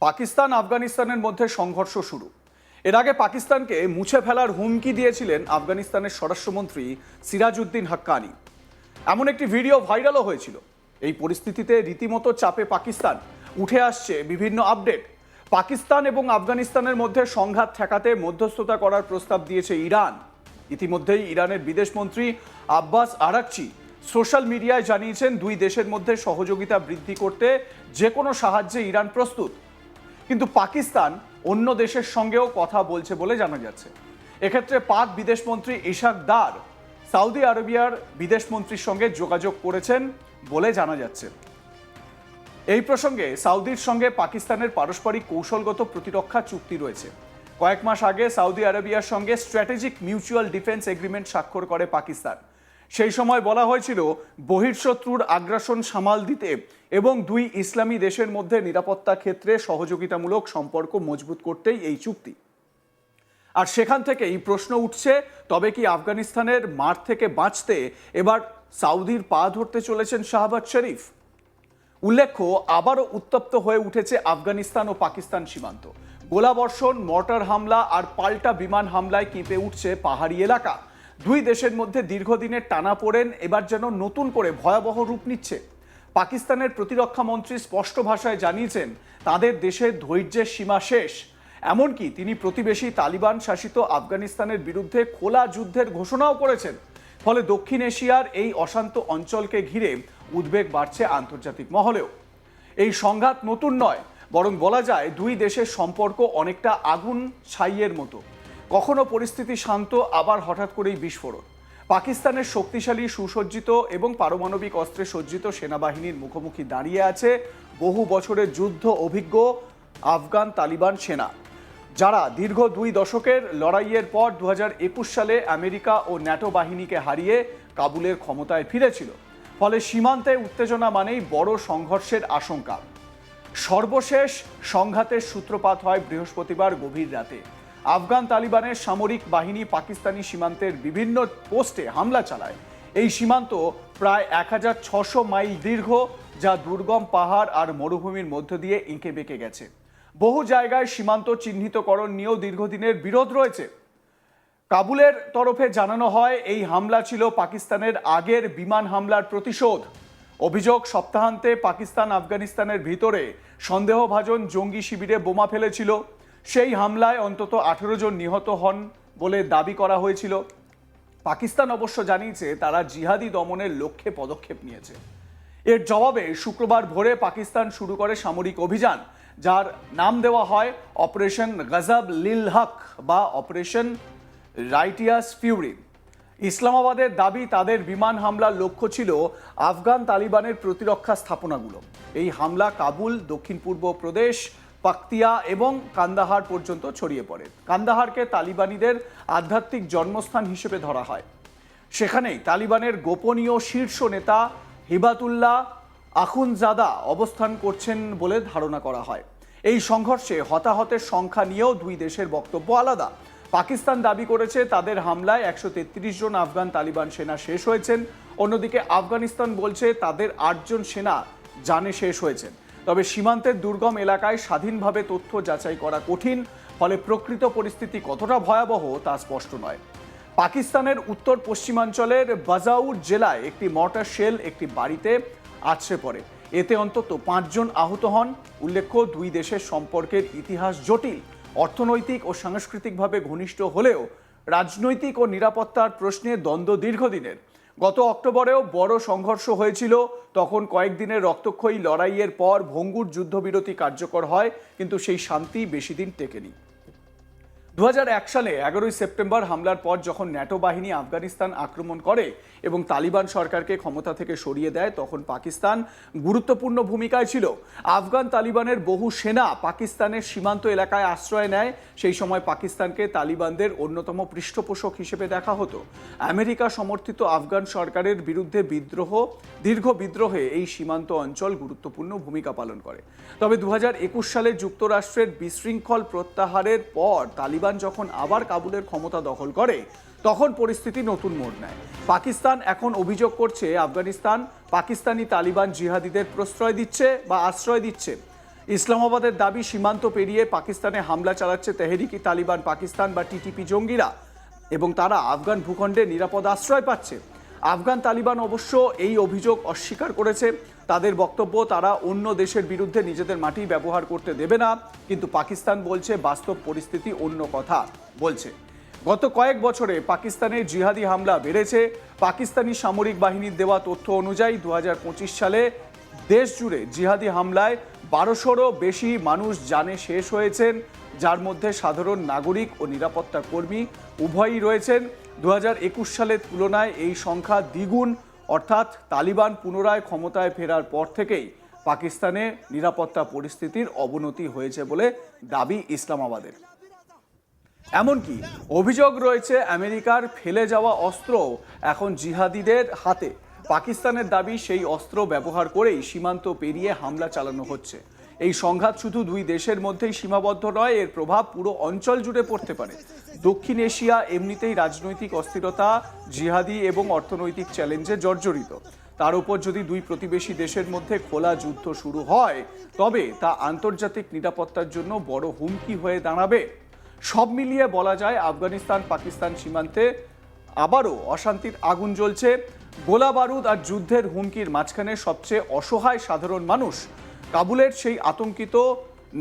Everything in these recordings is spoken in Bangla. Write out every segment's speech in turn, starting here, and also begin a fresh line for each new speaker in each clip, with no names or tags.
পাকিস্তান আফগানিস্তানের মধ্যে সংঘর্ষ শুরু। এর আগে পাকিস্তানকে মুছে ফেলার হুমকি দিয়েছিলেন আফগানিস্তানের স্বরাষ্ট্রমন্ত্রী সিরাজউদ্দিন হাক্কানি। এমন একটি ভিডিও ভাইরালও হয়েছিল। এই পরিস্থিতিতে রীতিমতো চাপে পাকিস্তান। উঠে আসছে বিভিন্ন আপডেট। পাকিস্তান এবং আফগানিস্তানের মধ্যে সংঘাত ঠেকাতে মধ্যস্থতা করার প্রস্তাব দিয়েছে ইরান। ইতিমধ্যেই ইরানের বিদেশমন্ত্রী আব্বাস আরাকচি সোশ্যাল মিডিয়ায় জানিয়েছেন দুই দেশের মধ্যে সহযোগিতা বৃদ্ধি করতে যে কোনো সাহায্যে ইরান প্রস্তুত। কিন্তু পাকিস্তান অন্য দেশের সঙ্গেও কথা বলছে বলে জানা যাচ্ছে। এক্ষেত্রে পাক বিদেশমন্ত্রী ইশাক দার সৌদি আরবিয়ার বিদেশমন্ত্রীর সঙ্গে যোগাযোগ করেছেন বলে জানা যাচ্ছে। এই প্রসঙ্গে সৌদির সঙ্গে পাকিস্তানের পারস্পরিক কৌশলগত প্রতিরক্ষা চুক্তি রয়েছে। কয়েক মাস আগে সৌদি আরবিয়ার সঙ্গে স্ট্র্যাটেজিক মিউচুয়াল ডিফেন্স এগ্রিমেন্ট স্বাক্ষর করে পাকিস্তান। সেই সময় বলা হয়েছিল বহির্শত্রুর আগ্রাসন সামাল দিতে এবং দুই ইসলামী দেশের মধ্যে নিরাপত্তা ক্ষেত্রে সহযোগিতামূলক সম্পর্ক মজবুত করতেই এই চুক্তি। আর সেখান থেকেই প্রশ্ন উঠছে, তবে কি আফগানিস্তানের মার থেকে বাঁচতে এবার সৌদির পা ধরতে চলেছেন শাহবাজ শরীফ? উল্লেখ্য, আবারও উত্তপ্ত হয়ে উঠেছে আফগানিস্তান ও পাকিস্তান সীমান্ত। গোলাবর্ষণ, মর্টার হামলা আর পাল্টা বিমান হামলায় কেঁপে উঠছে পাহাড়ি এলাকা। দুই দেশের মধ্যে দীর্ঘদিনের টানাপোড়েন এবার যেন নতুন করে ভয়াবহ রূপ নিচ্ছে। পাকিস্তানের প্রতিরক্ষা মন্ত্রী স্পষ্ট ভাষায় জানিয়েছেন তাদের দেশের ধৈর্যের সীমা শেষ। এমনকি তিনি প্রতিবেশী তালিবান শাসিত আফগানিস্তানের বিরুদ্ধে খোলা যুদ্ধের ঘোষণাও করেছেন। ফলে দক্ষিণ এশিয়ার এই অশান্ত অঞ্চলকে ঘিরে উদ্বেগ বাড়ছে আন্তর্জাতিক মহলেও। এই সংঘাত নতুন নয়, বরং বলা যায় দুই দেশের সম্পর্ক অনেকটা আগুন ছাইয়ের মতো। কখনো পরিস্থিতি শান্ত, আবার হঠাৎ করেই বিস্ফোরণ। পাকিস্তানের শক্তিশালী, সুসজ্জিত এবং পারমাণবিক অস্ত্রে সজ্জিত সেনাবাহিনীর মুখোমুখি দাঁড়িয়ে আছে বহু বছরের যুদ্ধ অভিজ্ঞ আফগান তালিবান সেনা, যারা দীর্ঘ 2 দশকের লড়াইয়ের পর 2021 সালে আমেরিকা ও ন্যাটো বাহিনীকে হারিয়ে কাবুলের ক্ষমতায় ফিরেছিল। ফলে সীমান্তে উত্তেজনা মানেই বড় সংঘর্ষের আশঙ্কা। সর্বশেষ সংঘাতের সূত্রপাত হয় বৃহস্পতিবার গভীর রাতে। আফগান তালিবানের সামরিক বাহিনী পাকিস্তানি সীমান্তের বিভিন্ন পোস্টে হামলা চালায়। এই সীমান্ত প্রায় 1600 মাইল দীর্ঘ, যা দুর্গম পাহাড় আর মরুভূমির মধ্য দিয়ে এঁকে বেঁকে গেছে। বহু জায়গায় সীমান্ত চিহ্নিতকরণ নিয়েও দীর্ঘদিনের বিরোধ রয়েছে। কাবুলের তরফে জানানো হয় এই হামলা ছিল পাকিস্তানের আগের বিমান হামলার প্রতিশোধ। অভিযোগ, সপ্তাহান্তে পাকিস্তান আফগানিস্তানের ভিতরে সন্দেহভাজন জঙ্গি শিবিরে বোমা ফেলেছিল। সেই হামলায় অন্তত 18 জন নিহত হন বলে দাবি করা হয়েছিল। পাকিস্তান অবশ্য জানিয়েছে তারা জিহাদি দমনের লক্ষ্যে পদক্ষেপ নিয়েছে। এর জবাবে শুক্রবার ভোরে পাকিস্তান শুরু করে সামরিক অভিযান, যার নাম দেওয়া হয় অপারেশন গজব লিল হক বা অপারেশন রাইটিয়াস ফিউরি। ইসলামাবাদের দাবি তাদের বিমান হামলার লক্ষ্য ছিল আফগান তালিবানের প্রতিরক্ষা স্থাপনাগুলো। এই হামলা কাবুল, দক্ষিণ পূর্ব প্রদেশ, পাকতিয়া এবং কান্দাহার পর্যন্ত ছড়িয়ে পড়ে। কান্দাহারকে তালিবানিদের আধ্যাত্মিক জন্মস্থান হিসেবে ধরা হয়। সেখানেই তালিবানের গোপনীয় শীর্ষ নেতা হিবাতুল্লাহ আখুনজাদা অবস্থান করছেন বলে ধারণা করা হয়। এই সংঘর্ষে হতাহতের সংখ্যা নিয়েও দুই দেশের বক্তব্য আলাদা। পাকিস্তান দাবি করেছে তাদের হামলায় 133 জন আফগান তালিবান সেনা শেষ হয়েছেন। অন্যদিকে আফগানিস্তান বলছে তাদের 8 জন সেনা জানে শেষ হয়েছেন। তবে সীমান্তের দুর্গম এলাকায় স্বাধীনভাবে তথ্য যাচাই করা কঠিন। ফলে প্রকৃত পরিস্থিতি কতটা ভয়াবহ তা স্পষ্ট নয়। পাকিস্তানের উত্তর পশ্চিমাঞ্চলের বাজাউর জেলায় একটি মর্টার শেল একটি বাড়িতে আছড়ে পড়ে। এতে অন্তত 5 জন আহত হন। উল্লেখ্য, দুই দেশের সম্পর্কের ইতিহাস জটিল। অর্থনৈতিক ও সাংস্কৃতিকভাবে ঘনিষ্ঠ হলেও রাজনৈতিক ও নিরাপত্তার প্রশ্নে দ্বন্দ্ব দীর্ঘদিনের। গত অক্টোবরেও বড় সংঘর্ষ হয়েছিল। তখন কয়েকদিনের রক্তক্ষয়ী লড়াইয়ের পর ভঙ্গুর যুদ্ধবিরতি কার্যকর হয়, কিন্তু সেই শান্তি বেশি দিন টেকেনি। 2001 সালে 11 সেপ্টেম্বর হামলার পর যখন ন্যাটো বাহিনী আফগানিস্তান আক্রমণ করে এবং তালিবান সরকারকে ক্ষমতা থেকে সরিয়ে দেয়, তখন পাকিস্তান গুরুত্বপূর্ণ ভূমিকায় ছিল। আফগান তালিবানের বহু সেনা পাকিস্তানের সীমান্ত এলাকায় আশ্রয় নেয়। সেই সময় পাকিস্তানকে তালিবানদের অন্যতম পৃষ্ঠপোষক হিসেবে দেখা হতো। আমেরিকা সমর্থিত আফগান সরকারের বিরুদ্ধে দীর্ঘ বিদ্রোহে এই সীমান্ত অঞ্চল গুরুত্বপূর্ণ ভূমিকা পালন করে। তবে 2021 সালে যুক্তরাষ্ট্রের বিশৃঙ্খল প্রত্যাহারের পর তালিবান যখন আবার কাবুলের ক্ষমতা দখল করে, তখন পরিস্থিতি নতুন মোড় নেয়। পাকিস্তান এখন অভিযোগ করছে আফগানিস্তান পাকিস্তানি তালিবান জিহাদিদের প্রশ্রয় দিচ্ছে বা আশ্রয় দিচ্ছে। ইসলামাবাদের দাবি, সীমান্ত পেরিয়ে পাকিস্তানে হামলা চালাচ্ছে তেহরিকি তালিবান পাকিস্তান বা টিটিপি জঙ্গিরা এবং তারা আফগান ভূখণ্ডে নিরাপদ আশ্রয় পাচ্ছে। আফগান তালিবান অবশ্য এই অভিযোগ অস্বীকার করেছে। তাদের বক্তব্য, তারা অন্য দেশের বিরুদ্ধে নিজেদের মাটি ব্যবহার করতে দেবে না, কিন্তু পাকিস্তান বলছে বাস্তব পরিস্থিতি অন্য কথা বলছে। গত কয়েক বছরে পাকিস্তানে জিহাদি হামলা বেড়েছে। পাকিস্তানি সামরিক বাহিনীর দেওয়া তথ্য অনুযায়ী 2025 সালে দেশ জুড়ে জিহাদি হামলায় 1200-রও বেশি মানুষ জানে শেষ হয়েছেন, যার মধ্যে সাধারণ নাগরিক ও নিরাপত্তা কর্মী উভয়ই রয়েছেন। 2021 সালের তুলনায় এই সংখ্যা দ্বিগুণ, অর্থাৎ তালিবান পুনরায় ক্ষমতায় ফেরার পর থেকেই পাকিস্তানে নিরাপত্তা পরিস্থিতির অবনতি হয়েছে বলে দাবি ইসলামাবাদের। এমনকি অভিযোগ রয়েছে আমেরিকার ফেলে যাওয়া অস্ত্র এখন জিহাদিদের হাতে। পাকিস্তানের দাবি, সেই অস্ত্র ব্যবহার করেই সীমান্ত পেরিয়ে হামলা চালানো হচ্ছে। এই সংঘাত শুধু দুই দেশের মধ্যেই সীমাবদ্ধ নয়, এর প্রভাব পুরো অঞ্চল জুড়ে পড়তে পারে। দক্ষিণ এশিয়া এমনিতেই রাজনৈতিক অস্থিরতা, জিহাদি এবং অর্থনৈতিক চ্যালেঞ্জে জর্জরিত। তার উপর যদি দুই প্রতিবেশী দেশের মধ্যে খোলা যুদ্ধ শুরু হয়, তবে তা আন্তর্জাতিক নিরাপত্তার জন্য বড় হুমকি হয়ে দাঁড়াবে। সব মিলিয়ে বলা যায়, আফগানিস্তান পাকিস্তান সীমান্তে আবারও অশান্তির আগুন জ্বলছে। গোলা বারুদ আর যুদ্ধের হুমকির মাঝখানে সবচেয়ে অসহায় সাধারণ মানুষ। কাবুলের সেই আতঙ্কিত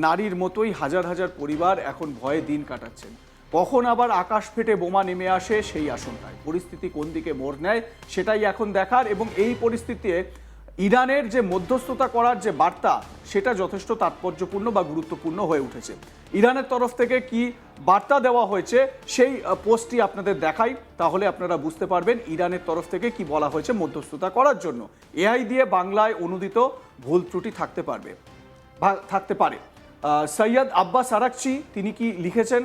নারীর মতোই হাজার হাজার পরিবার এখন ভয়ে দিন কাটাচ্ছেন। কখন আবার আকাশ ফেটে বোমা নেমে আসে সেই আশঙ্কায়। পরিস্থিতি কোন দিকে মোড় নেয় সেটাই এখন দেখার, এবং এই পরিস্থিতিতে ইরানের যে মধ্যস্থতা করার যে বার্তা, সেটা যথেষ্ট তাৎপর্যপূর্ণ বা গুরুত্বপূর্ণ হয়ে উঠেছে। ইরানের তরফ থেকে কি বার্তা দেওয়া হয়েছে সেই পোস্টটি আপনাদের দেখাই, তাহলে আপনারা বুঝতে পারবেন ইরানের তরফ থেকে কি বলা হয়েছে মধ্যস্থতা করার জন্য। এআই দিয়ে বাংলায় অনুদিত ভুল ত্রুটি থাকতে পারে। সৈয়দ আব্বাস আরাকচি তিনি কি লিখেছেন,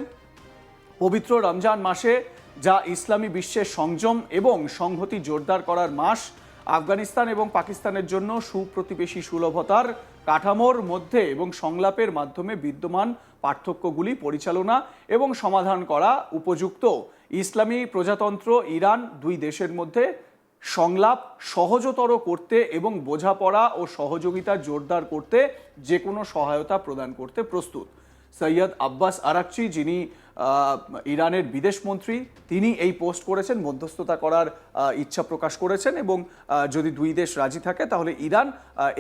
পবিত্র রমজান মাসে, যা ইসলামী বিশ্বের সংযম এবং সংহতি জোরদার করার মাস, আফগানিস্তান এবং পাকিস্তানের জন্য সুপ্রতিবেশী সুলভতার কাঠামোর মধ্যে এবং সংলাপের মাধ্যমে বিদ্যমান পার্থক্যগুলি পরিচালনা এবং সমাধান করা উপযুক্ত। ইসলামী প্রজাতন্ত্র ইরান দুই দেশের মধ্যে সংলাপ সহজতর করতে এবং বোঝাপড়া ও সহযোগিতা জোরদার করতে যে কোনো সহায়তা প্রদান করতে প্রস্তুত। সৈয়দ আব্বাস আরাকচি, যিনি ইরানের বিদেশমন্ত্রী, তিনি এই পোস্ট করেছেন, মধ্যস্থতা করার ইচ্ছা প্রকাশ করেছেন, এবং যদি দুই দেশ রাজি থাকে তাহলে ইরান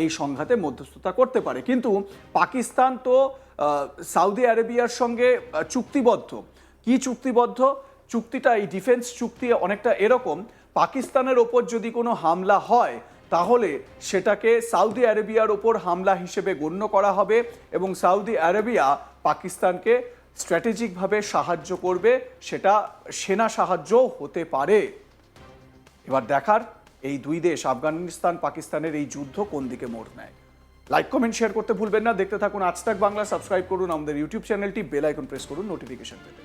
এই সংঘাতে মধ্যস্থতা করতে পারে। কিন্তু পাকিস্তান তো সৌদি আরবিয়ার সঙ্গে চুক্তিবদ্ধ। কি চুক্তিবদ্ধ? চুক্তিটা, এই ডিফেন্স চুক্তি অনেকটা এরকম, পাকিস্তানের ওপর যদি কোনো হামলা হয় তাহলে সেটাকে সৌদি আরবিয়ার ওপর হামলা হিসেবে গণ্য করা হবে এবং সৌদি আরবিয়া পাকিস্তানকে স্ট্র্যাটেজিকভাবে সাহায্য করবে, সেটা সেনা সাহায্যও হতে পারে। এবার দেখার, এই দুই দেশ আফগানিস্তান পাকিস্তানের এই যুদ্ধ কোন দিকে মোড় নেয়। লাইক কমেন্ট শেয়ার করতে ভুলবেন না। দেখতে থাকুন আজ তাক বাংলা। সাবস্ক্রাইব করুন আমাদের ইউটিউব চ্যানেলটি, বেল আইকন প্রেস করুন নোটিফিকেশন পেতে।